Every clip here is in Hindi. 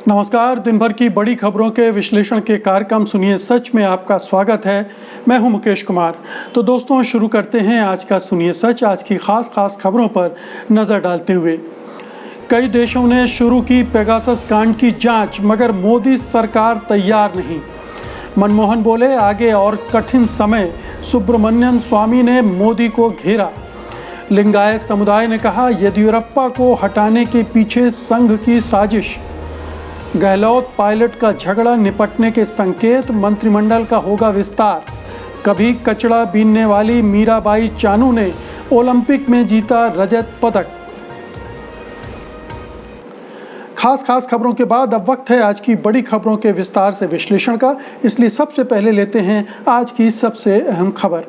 नमस्कार। दिन भर की बड़ी खबरों के विश्लेषण के कार्यक्रम सुनिए सच में आपका स्वागत है। मैं हूं मुकेश कुमार। तो दोस्तों, शुरू करते हैं आज का सुनिए सच। आज की खास खबरों पर नज़र डालते हुए, कई देशों ने शुरू की पेगासस कांड की जांच, मगर मोदी सरकार तैयार नहीं। मनमोहन बोले, आगे और कठिन समय। सुब्रमण्यम स्वामी ने मोदी को घेरा। लिंगायत समुदाय ने कहा, येदियुरप्पा को हटाने के पीछे संघ की साजिश। गहलोत पायलट का झगड़ा, निपटने के संकेत। मंत्रिमंडल का होगा विस्तार। कभी कचड़ा बीनने वाली मीराबाई चानू ने ओलंपिक में जीता रजत पदक। खास खबरों के बाद अब वक्त है आज की बड़ी खबरों के विस्तार से विश्लेषण का। इसलिए सबसे पहले लेते हैं आज की सबसे अहम खबर।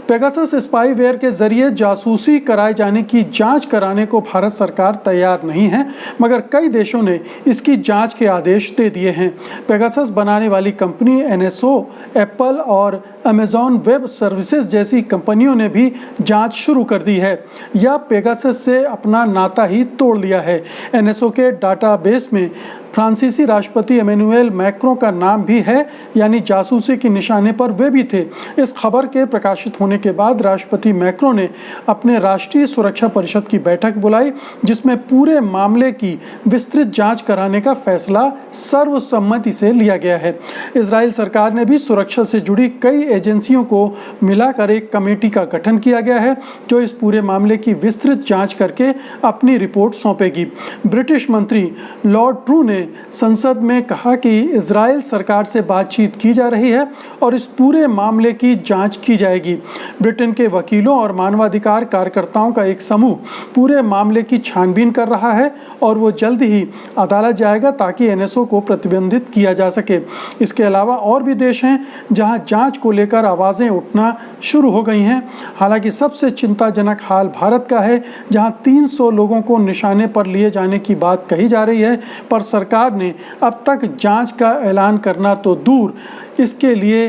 पेगासस स्पाईवेयर के जरिए जासूसी कराए जाने की जांच कराने को भारत सरकार तैयार नहीं है, मगर कई देशों ने इसकी जांच के आदेश दे दिए हैं। पेगासस बनाने वाली कंपनी एनएसओ, एप्पल और अमेजॉन वेब सर्विसेज जैसी कंपनियों ने भी जांच शुरू कर दी है या पेगासस से अपना नाता ही तोड़ लिया है। एनएसओ के डाटाबेस में फ्रांसीसी राष्ट्रपति एमेनुएल मैक्रों का नाम भी है, यानी जासूसी के निशाने पर वे भी थे। इस खबर के प्रकाशित होने के बाद राष्ट्रपति मैक्रों ने अपने राष्ट्रीय सुरक्षा परिषद की बैठक बुलाई, जिसमें पूरे मामले की विस्तृत जांच कराने का फैसला सर्वसम्मति से लिया गया है। इजराइल सरकार ने भी सुरक्षा से जुड़ी कई एजेंसियों को मिलाकर एक कमेटी का गठन किया गया है, जो इस पूरे मामले की विस्तृत जांच करके अपनी रिपोर्ट सौंपेगी। ब्रिटिश मंत्री लॉर्ड ट्रू ने संसद में कहा कि इजराइल सरकार से बातचीत की जा रही है और इस पूरे मामले की जांच की जाएगी। ब्रिटेन के वकीलों और मानवाधिकार कार्यकर्ताओं का एक समूह पूरे मामले की छानबीन कर रहा है और वो जल्द ही अदालत जाएगा ताकि एनएसओ को प्रतिबंधित किया जा सके। इसके अलावा और भी देश हैं जहां जांच को लेकर आवाज़ें उठना शुरू हो गई हैं। हालांकि सबसे चिंताजनक हाल भारत का है, जहां 300 लोगों को निशाने पर लिए जाने की बात कही जा रही है, पर सरकार ने अब तक जांच का ऐलान करना तो दूर, इसके लिए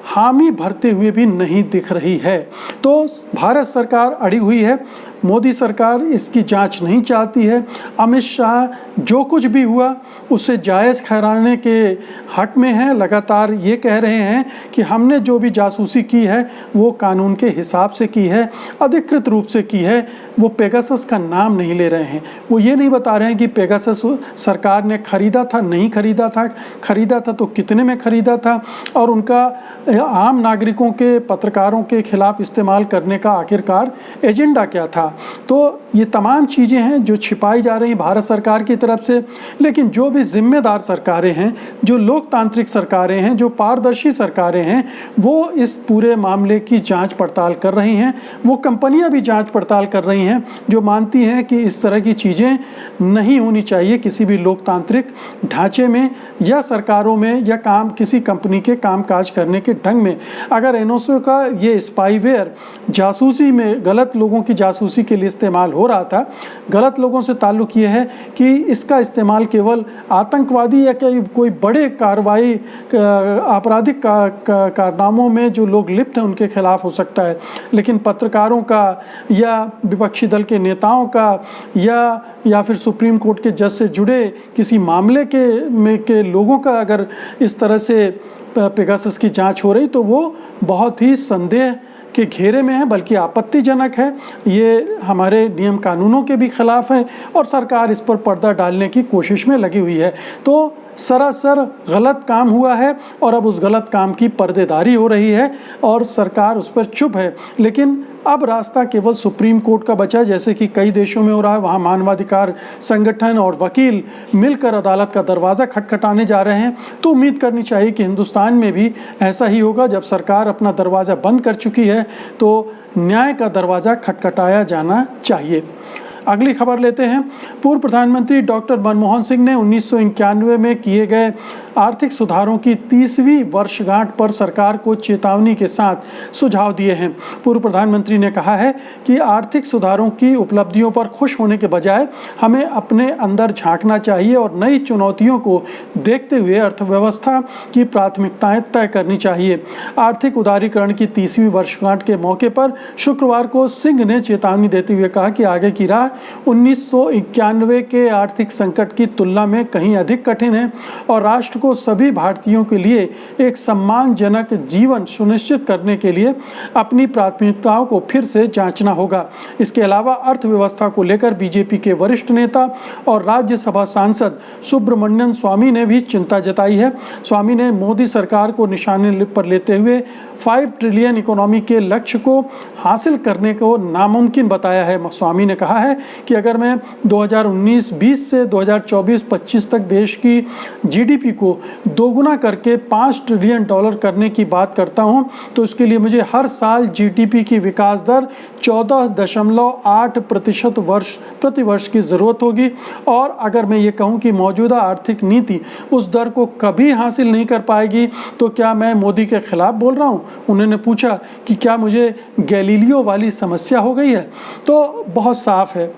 हामी भरते हुए भी नहीं दिख रही है। तो भारत सरकार अड़ी हुई है। मोदी सरकार इसकी जांच नहीं चाहती है। अमित शाह जो कुछ भी हुआ उसे जायज़ ठहराने के हक में है। लगातार ये कह रहे हैं कि हमने जो भी जासूसी की है वो कानून के हिसाब से की है, अधिकृत रूप से की है। वो पेगासस का नाम नहीं ले रहे हैं। वो ये नहीं बता रहे हैं कि पेगासस सरकार ने खरीदा था, नहीं खरीदा था, खरीदा था तो कितने में खरीदा था, और उनका आम नागरिकों के, पत्रकारों के खिलाफ इस्तेमाल करने का आखिरकार एजेंडा क्या था। तो ये तमाम चीज़ें हैं जो छिपाई जा रही भारत सरकार की तरफ से। लेकिन जो भी जिम्मेदार सरकारें हैं, जो लोकतांत्रिक सरकारें हैं, जो पारदर्शी सरकारें हैं, वो इस पूरे मामले की जांच पड़ताल कर रही हैं। वो कंपनियां भी जांच पड़ताल कर रही हैं जो मानती हैं कि इस तरह की चीज़ें नहीं होनी चाहिए किसी भी लोकतांत्रिक ढांचे में या सरकारों में या किसी कंपनी के कामकाज करने के ढंग में। अगर एनएसओ का ये स्पाईवेयर जासूसी में, गलत लोगों की जासूसी के लिए इस्तेमाल हो रहा था, गलत लोगों से ताल्लुक ये है कि इसका इस्तेमाल केवल आतंकवादी या कोई बड़े कार्रवाई, आपराधिक कारनामों में जो लोग लिप्त हैं उनके खिलाफ हो सकता है, लेकिन पत्रकारों का या विपक्षी दल के नेताओं का या फिर सुप्रीम कोर्ट के जज से जुड़े किसी मामले के लोगों का अगर इस तरह से पेगासस की जांच हो रही तो वो बहुत ही संदेह के घेरे में है, बल्कि आपत्तिजनक है। ये हमारे नियम कानूनों के भी खिलाफ है और सरकार इस पर पर्दा डालने की कोशिश में लगी हुई है। तो सरासर गलत काम हुआ है और अब उस गलत काम की पर्देदारी हो रही है और सरकार उस पर चुप है। लेकिन अब रास्ता केवल सुप्रीम कोर्ट का बचा, जैसे कि कई देशों में हो रहा है। वहाँ मानवाधिकार संगठन और वकील मिलकर अदालत का दरवाज़ा खटखटाने जा रहे हैं। तो उम्मीद करनी चाहिए कि हिंदुस्तान में भी ऐसा ही होगा। जब सरकार अपना दरवाज़ा बंद कर चुकी है तो न्याय का दरवाज़ा खटखटाया जाना चाहिए। अगली खबर लेते हैं। पूर्व प्रधानमंत्री डॉक्टर मनमोहन सिंह ने 1991 में किए गए आर्थिक सुधारों की 30वीं वर्षगांठ पर सरकार को चेतावनी के साथ सुझाव दिए हैं। पूर्व प्रधानमंत्री ने कहा है कि आर्थिक सुधारों की उपलब्धियों पर खुश होने के बजाय हमें अपने अंदर झांकना चाहिए और नई चुनौतियों को देखते हुए अर्थव्यवस्था की प्राथमिकताएं तय करनी चाहिए। आर्थिक उदारीकरण की 30वीं वर्षगांठ के मौके पर शुक्रवार को सिंह ने चेतावनी देते हुए कहा कि आगे की राह 1991 के आर्थिक संकट की तुलना में कहीं अधिक कठिन है और राष्ट्र को सभी भारतीयों के लिए एक सम्मानजनक जीवन सुनिश्चित करने के लिए अपनी प्राथमिकताओं को फिर से जांचना होगा। इसके अलावा अर्थव्यवस्था को लेकर बीजेपी के वरिष्ठ नेता और राज्यसभा सांसद सुब्रमण्यम स्वामी ने भी चिंता जताई है। स्वामी ने मोदी सरकार को निशाने पर लेते हुए 5 ट्रिलियन इकोनॉमी के लक्ष्य को हासिल करने को नामुमकिन बताया है। स्वामी ने कहा है कि अगर मैं 2019-20 से 2024-25 तक देश की जीडीपी को दोगुना करके $5 ट्रिलियन करने की बात करता हूं, तो इसके लिए मुझे हर साल जीडीपी की विकास दर 14.8% प्रति वर्ष की ज़रूरत होगी। और अगर मैं ये कहूं कि मौजूदा आर्थिक नीति उस दर को कभी हासिल नहीं कर पाएगी, तो क्या मैं मोदी के खिलाफ बोल रहा हूं? उन्होंने पूछा कि क्या मुझे गैलीलियो वाली समस्या हो गई है? तो बहुत साफ है।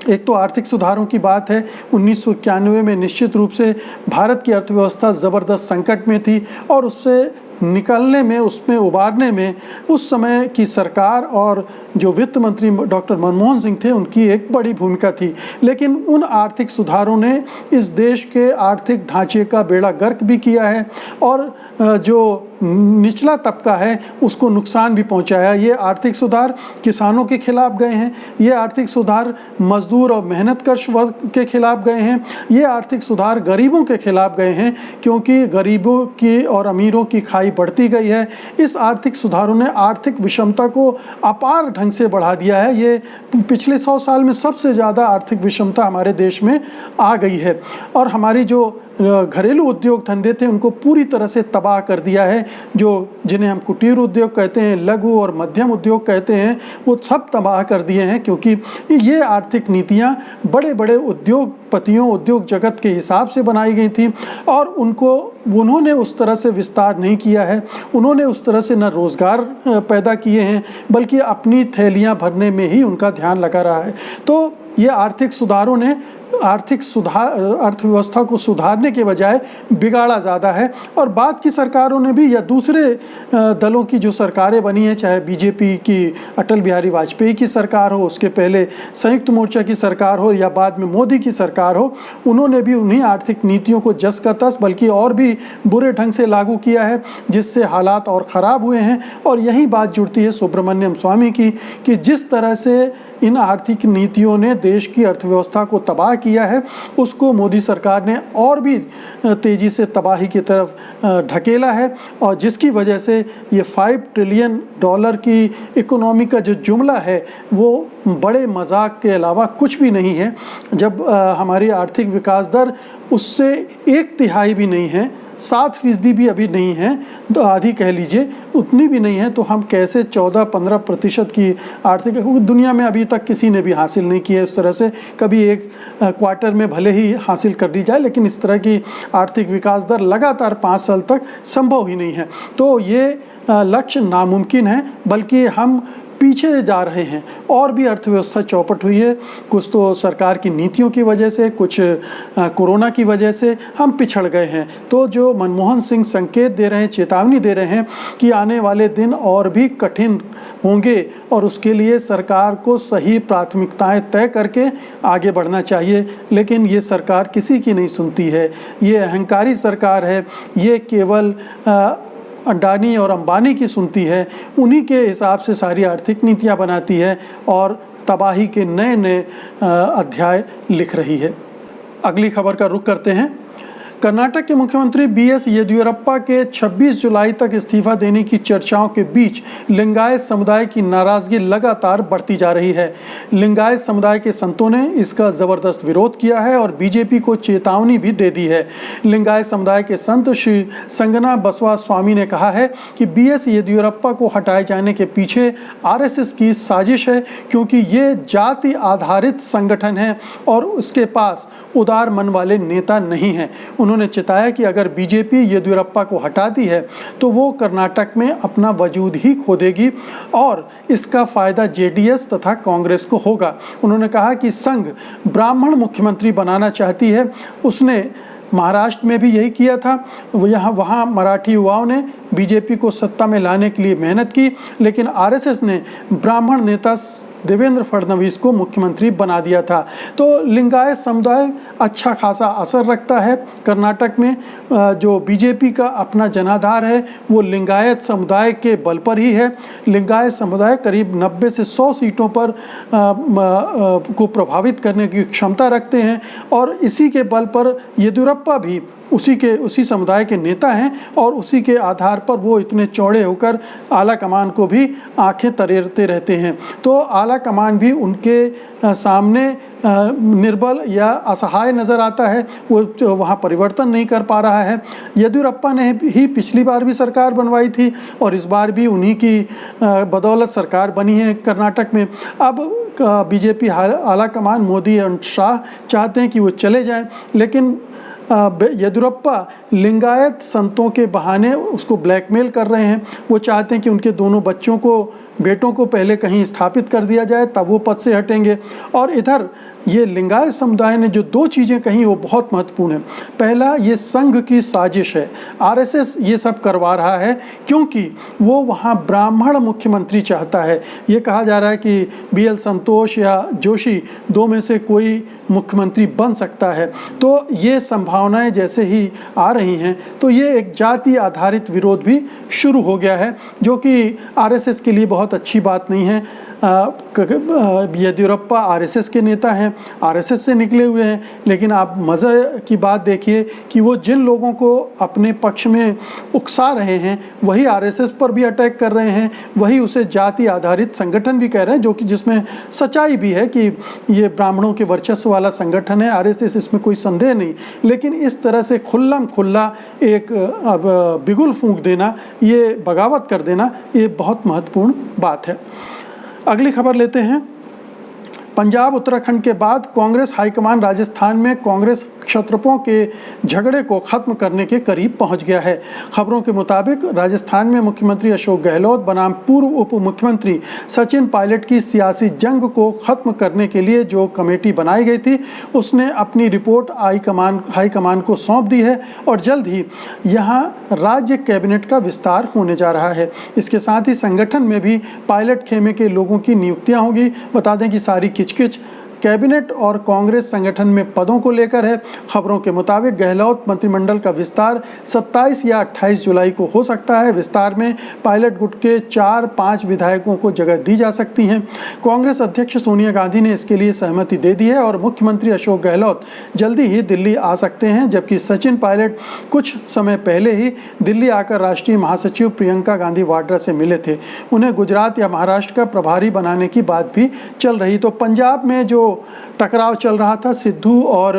एक तो आर्थिक सुधारों की बात है। 1991 में निश्चित रूप से भारत की अर्थव्यवस्था ज़बरदस्त संकट में थी और उससे निकलने में, उसमें उबारने में उस समय की सरकार और जो वित्त मंत्री डॉक्टर मनमोहन सिंह थे, उनकी एक बड़ी भूमिका थी। लेकिन उन आर्थिक सुधारों ने इस देश के आर्थिक ढांचे का बेड़ा गर्क भी किया है और जो निचला तबका है उसको नुकसान भी पहुंचाया। ये आर्थिक सुधार किसानों के खिलाफ गए हैं, ये आर्थिक सुधार मजदूर और मेहनतकश वर्ग के खिलाफ गए हैं, ये आर्थिक सुधार गरीबों के खिलाफ गए हैं, क्योंकि गरीबों की और अमीरों की खाई बढ़ती गई है। इस आर्थिक सुधारों ने आर्थिक विषमता को अपार ढंग से बढ़ा दिया है। ये पिछले 100 साल में सबसे ज़्यादा आर्थिक विषमता हमारे देश में आ गई है और हमारी जो घरेलू उद्योग धंधे थे उनको पूरी तरह से तबाह कर दिया है। जिन्हें हम कुटीर उद्योग कहते हैं, लघु और मध्यम उद्योग कहते हैं, वो सब तबाह कर दिए हैं, क्योंकि ये आर्थिक नीतियां बड़े बड़े उद्योगपतियों, उद्योग जगत के हिसाब से बनाई गई थी और उन्होंने उस तरह से विस्तार नहीं किया है। उन्होंने उस तरह से न रोज़गार पैदा किए हैं, बल्कि अपनी थैलियाँ भरने में ही उनका ध्यान लगा रहा है। तो ये आर्थिक सुधारों ने अर्थव्यवस्था को सुधारने के बजाय बिगाड़ा ज़्यादा है। और बाद की सरकारों ने भी, या दूसरे दलों की जो सरकारें बनी हैं, चाहे बीजेपी की अटल बिहारी वाजपेयी की सरकार हो, उसके पहले संयुक्त मोर्चा की सरकार हो, या बाद में मोदी की सरकार हो, उन्होंने भी उन्हीं आर्थिक नीतियों को जस का तस बल्कि और भी बुरे ढंग से लागू किया है, जिससे हालात और ख़राब हुए हैं। और यही बात जुड़ती है सुब्रमण्यम स्वामी की कि जिस तरह से इन आर्थिक नीतियों ने देश की अर्थव्यवस्था को तबाह किया है, उसको मोदी सरकार ने और भी तेज़ी से तबाही की तरफ ढकेला है। और जिसकी वजह से ये $5 ट्रिलियन की इकोनॉमी का जो जुमला है वो बड़े मजाक के अलावा कुछ भी नहीं है। जब हमारी आर्थिक विकास दर उससे 1/3 भी नहीं है, 7% भी अभी नहीं है, तो आधी कह लीजिए, उतनी भी नहीं है, तो हम कैसे 14-15% की आर्थिक, दुनिया में अभी तक किसी ने भी हासिल नहीं किया इस तरह से। कभी एक क्वार्टर में भले ही हासिल कर दी जाए, लेकिन इस तरह की आर्थिक विकास दर लगातार 5 साल तक संभव ही नहीं है। तो ये लक्ष्य नामुमकिन है, बल्कि हम पीछे जा रहे हैं। और भी अर्थव्यवस्था चौपट हुई है, कुछ तो सरकार की नीतियों की वजह से, कुछ कोरोना की वजह से हम पिछड़ गए हैं। तो जो मनमोहन सिंह संकेत दे रहे हैं, चेतावनी दे रहे हैं कि आने वाले दिन और भी कठिन होंगे और उसके लिए सरकार को सही प्राथमिकताएं तय करके आगे बढ़ना चाहिए। लेकिन ये सरकार किसी की नहीं सुनती है, ये अहंकारी सरकार है, ये केवल अडानी और अंबानी की सुनती है, उन्हीं के हिसाब से सारी आर्थिक नीतियां बनाती है और तबाही के नए नए अध्याय लिख रही है। अगली खबर का रुख करते हैं। कर्नाटक के मुख्यमंत्री बीएस येदियुरप्पा के 26 जुलाई तक इस्तीफा देने की चर्चाओं के बीच लिंगायत समुदाय की नाराजगी लगातार बढ़ती जा रही है। लिंगायत समुदाय के संतों ने इसका जबरदस्त विरोध किया है और बीजेपी को चेतावनी भी दे दी है। लिंगायत समुदाय के संत श्री संगना बसवा स्वामी ने कहा है कि बीएस येदियुरप्पा को हटाए जाने के पीछे आरएसएस की साजिश है, क्योंकि ये जाति आधारित संगठन है और उसके पास उदार मन वाले नेता नहीं हैं। उन्होंने चिताया कि अगर बीजेपी येदियुरप्पा को हटाती है तो वो कर्नाटक में अपना वजूद ही खो देगी और इसका फायदा जेडीएस तथा कांग्रेस को होगा। उन्होंने कहा कि संघ ब्राह्मण मुख्यमंत्री बनाना चाहती है। उसने महाराष्ट्र में भी यही किया था। वहाँ मराठी युवाओं ने बीजेपी को सत्ता में लाने के लिए मेहनत की, लेकिन आरएसएस ने ब्राह्मण नेता देवेंद्र फडणवीस को मुख्यमंत्री बना दिया था। तो लिंगायत समुदाय अच्छा खासा असर रखता है कर्नाटक में। जो बीजेपी का अपना जनाधार है वो लिंगायत समुदाय के बल पर ही है। लिंगायत समुदाय करीब 90 से 100 सीटों पर को प्रभावित करने की क्षमता रखते हैं और इसी के बल पर येदियुरप्पा भी उसी समुदाय के नेता हैं और उसी के आधार पर वो इतने चौड़े होकर आला कमान को भी आंखें तरेरते रहते हैं। तो आला कमान भी उनके सामने निर्बल या असहाय नज़र आता है, वो वहाँ परिवर्तन नहीं कर पा रहा है। येदियुरप्पा ने ही पिछली बार भी सरकार बनवाई थी और इस बार भी उन्हीं की बदौलत सरकार बनी है कर्नाटक में। अब बीजेपी आला कमान मोदी और शाह चाहते हैं कि वो चले जाएं, लेकिन येदियुरप्पा लिंगायत संतों के बहाने उसको ब्लैकमेल कर रहे हैं। वो चाहते हैं कि उनके दोनों बेटों को पहले कहीं स्थापित कर दिया जाए, तब वो पद से हटेंगे। और इधर ये लिंगायत समुदाय ने जो 2 चीज़ें कही वो बहुत महत्वपूर्ण है। पहला, ये संघ की साजिश है, आरएसएस ये सब करवा रहा है क्योंकि वो वहाँ ब्राह्मण मुख्यमंत्री चाहता है। ये कहा जा रहा है कि बीएल संतोष या जोशी 2 में से कोई मुख्यमंत्री बन सकता है। तो ये संभावनाएं जैसे ही आ रही हैं तो ये एक जाति आधारित विरोध भी शुरू हो गया है, जो कि आरएसएस के लिए बहुत अच्छी बात नहीं है। येदियुरप्पा आरएसएस के नेता हैं, आरएसएस से निकले हुए हैं, लेकिन आप मज़े की बात देखिए कि वो जिन लोगों को अपने पक्ष में उकसा रहे हैं वही आरएसएस पर भी अटैक कर रहे हैं, वही उसे जाति आधारित संगठन भी कह रहे हैं, जो कि जिसमें सच्चाई भी है कि ये ब्राह्मणों के वर्चस्व वाला संगठन है आरएसएस, इसमें कोई संदेह नहीं। लेकिन इस तरह से खुल्लम खुल्ला एक बिगुल फूंक देना, ये बगावत कर देना, ये बहुत महत्वपूर्ण बात है। अगली खबर लेते हैं। पंजाब उत्तराखंड के बाद कांग्रेस हाईकमान राजस्थान में कांग्रेस क्षत्रपों के झगड़े को खत्म करने के करीब पहुंच गया है। खबरों के मुताबिक राजस्थान में मुख्यमंत्री अशोक गहलोत बनाम पूर्व उप मुख्यमंत्री सचिन पायलट की सियासी जंग को खत्म करने के लिए जो कमेटी बनाई गई थी उसने अपनी रिपोर्ट हाईकमान को सौंप दी है और जल्द ही यहां राज्य कैबिनेट का विस्तार होने जा रहा है। इसके साथ ही संगठन में भी पायलट खेमे के लोगों की नियुक्तियां होगी। बता दें कि सारी किचकिच कैबिनेट और कांग्रेस संगठन में पदों को लेकर है। खबरों के मुताबिक गहलोत मंत्रिमंडल का विस्तार 27 या 28 जुलाई को हो सकता है। विस्तार में पायलट गुट के 4-5 विधायकों को जगह दी जा सकती है। कांग्रेस अध्यक्ष सोनिया गांधी ने इसके लिए सहमति दे दी है और मुख्यमंत्री अशोक गहलोत जल्दी ही दिल्ली आ सकते हैं, जबकि सचिन पायलट कुछ समय पहले ही दिल्ली आकर राष्ट्रीय महासचिव प्रियंका गांधी वाड्रा से मिले थे। उन्हें गुजरात या महाराष्ट्र का प्रभारी बनाने की बात भी चल रही। तो पंजाब में जो टकराव चल रहा था सिद्धू और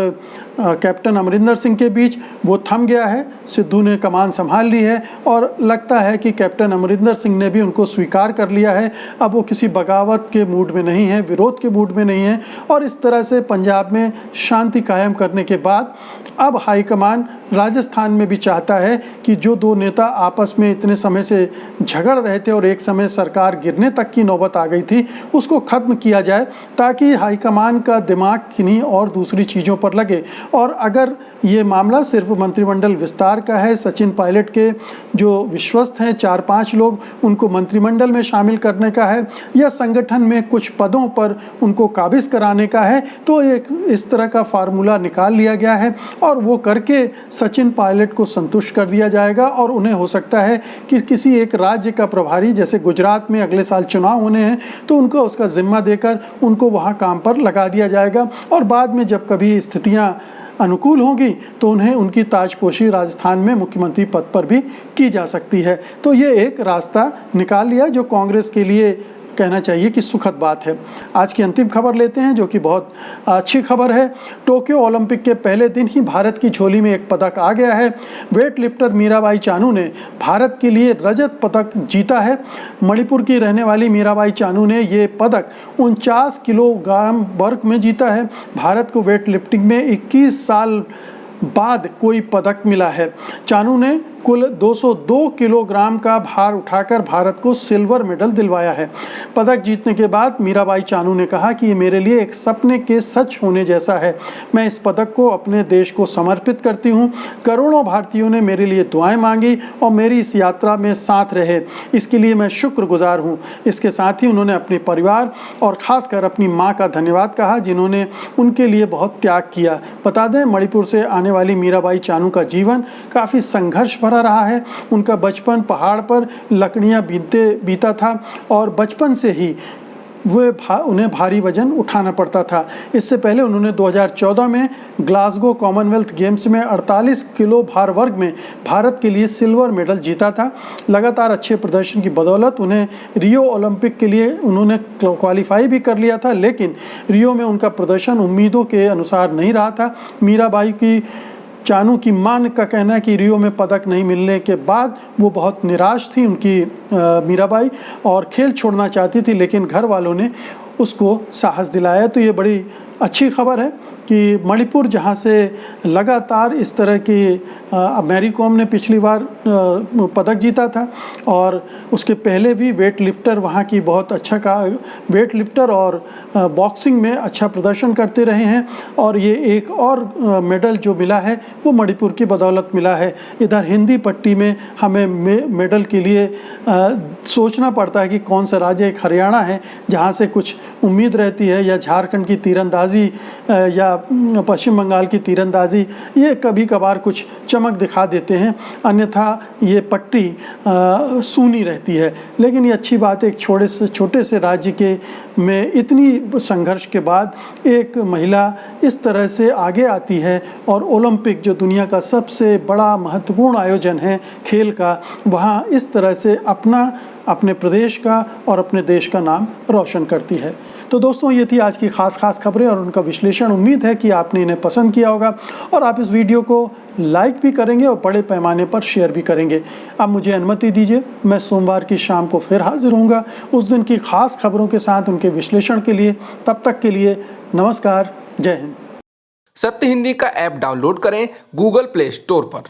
कैप्टन अमरिंदर सिंह के बीच, वो थम गया है। सिद्धू ने कमान संभाल ली है और लगता है कि कैप्टन अमरिंदर सिंह ने भी उनको स्वीकार कर लिया है। अब वो किसी बगावत के मूड में नहीं है, विरोध के मूड में नहीं है और इस तरह से पंजाब में शांति कायम करने के बाद अब हाईकमान राजस्थान में भी चाहता है कि जो 2 नेता आपस में इतने समय से झगड़ रहे थे और एक समय सरकार गिरने तक की नौबत आ गई थी, उसको खत्म किया जाए ताकि हाईकमान का दिमाग किन्हीं और दूसरी चीज़ों पर लगे। और अगर ये मामला सिर्फ मंत्रिमंडल विस्तार का है, सचिन पायलट के जो विश्वस्त हैं 4-5 लोग, उनको मंत्रिमंडल में शामिल करने का है या संगठन में कुछ पदों पर उनको काबिज कराने का है, तो एक इस तरह का फार्मूला निकाल लिया गया है और वो करके सचिन पायलट को संतुष्ट कर दिया जाएगा और उन्हें हो सकता है कि किसी एक राज्य का प्रभारी, जैसे गुजरात में अगले साल चुनाव होने हैं, तो उनको उसका जिम्मा देकर उनको वहाँ काम पर लगा दिया जाएगा और बाद में जब कभी स्थितियाँ अनुकूल होंगी तो उन्हें उनकी ताजपोशी राजस्थान में मुख्यमंत्री पद पर भी की जा सकती है। तो ये एक रास्ता निकाल लिया जो कांग्रेस के लिए कहना चाहिए कि सुखद बात है। आज की अंतिम खबर लेते हैं जो कि बहुत अच्छी खबर है। टोक्यो ओलंपिक के पहले दिन ही भारत की झोली में एक पदक आ गया है। वेट लिफ्टर मीराबाई चानू ने भारत के लिए रजत पदक जीता है। मणिपुर की रहने वाली मीराबाई चानू ने ये पदक 49 किलोग्राम वर्ग में जीता है। भारत को वेट लिफ्टिंग में 21 साल बाद कोई पदक मिला है। चानू ने कुल 202 किलोग्राम का भार उठाकर भारत को सिल्वर मेडल दिलवाया है। पदक जीतने के बाद मीराबाई चानू ने कहा कि ये मेरे लिए एक सपने के सच होने जैसा है। मैं इस पदक को अपने देश को समर्पित करती हूँ। करोड़ों भारतीयों ने मेरे लिए दुआएं मांगी और मेरी इस यात्रा में साथ रहे, इसके लिए मैं शुक्रगुजार हूँ। इसके साथ ही उन्होंने अपने परिवार और खासकर अपनी माँ का धन्यवाद कहा, जिन्होंने उनके लिए बहुत त्याग किया। बता दें, मणिपुर से आने वाली मीराबाई चानू का जीवन काफ़ी संघर्ष भरा रहा है। उनका बचपन पहाड़ पर लकड़ियाँ बीता था और बचपन से ही उन्हें भारी वजन उठाना पड़ता था। इससे पहले उन्होंने 2014 में ग्लासगो कॉमनवेल्थ गेम्स में 48 किलो भार वर्ग में भारत के लिए सिल्वर मेडल जीता था। लगातार अच्छे प्रदर्शन की बदौलत उन्हें रियो ओलंपिक के लिए उन्होंने क्वालिफाई भी कर लिया था, लेकिन रियो में उनका प्रदर्शन उम्मीदों के अनुसार नहीं रहा था। मीराबाई की चानू की मां का कहना है कि रियो में पदक नहीं मिलने के बाद वो बहुत निराश थी उनकी मीराबाई, और खेल छोड़ना चाहती थी, लेकिन घर वालों ने उसको साहस दिलाया। तो ये बड़ी अच्छी खबर है कि मणिपुर, जहाँ से लगातार इस तरह की मैरी कॉम ने पिछली बार पदक जीता था और उसके पहले भी वेट लिफ्टर वहाँ की बहुत अच्छा वेट लिफ्टर और बॉक्सिंग में अच्छा प्रदर्शन करते रहे हैं, और ये एक और मेडल जो मिला है वो मणिपुर की बदौलत मिला है। इधर हिंदी पट्टी में हमें मेडल के लिए सोचना पड़ता है कि कौन सा राज्य, एक हरियाणा है जहाँ से कुछ उम्मीद रहती है, या झारखंड की तीरंदाजी या पश्चिम बंगाल की तीरंदाजी, ये कभी कभार कुछ चमक दिखा देते हैं, अन्यथा ये पट्टी सूनी रहती है। लेकिन ये अच्छी बात है, एक छोटे से राज्य के में इतनी संघर्ष के बाद एक महिला इस तरह से आगे आती है और ओलंपिक, जो दुनिया का सबसे बड़ा महत्वपूर्ण आयोजन है खेल का, वहाँ इस तरह से अपने प्रदेश का और अपने देश का नाम रोशन करती है। तो दोस्तों, ये थी आज की खास खबरें और उनका विश्लेषण। उम्मीद है कि आपने इन्हें पसंद किया होगा और आप इस वीडियो को लाइक भी करेंगे और बड़े पैमाने पर शेयर भी करेंगे। अब मुझे अनुमति दीजिए, मैं सोमवार की शाम को फिर हाजिर होऊंगा उस दिन की खास खबरों के साथ, उनके विश्लेषण के लिए। तब तक के लिए नमस्कार, जय हिंद। सत्य हिंदी का ऐप डाउनलोड करें गूगल प्ले स्टोर पर।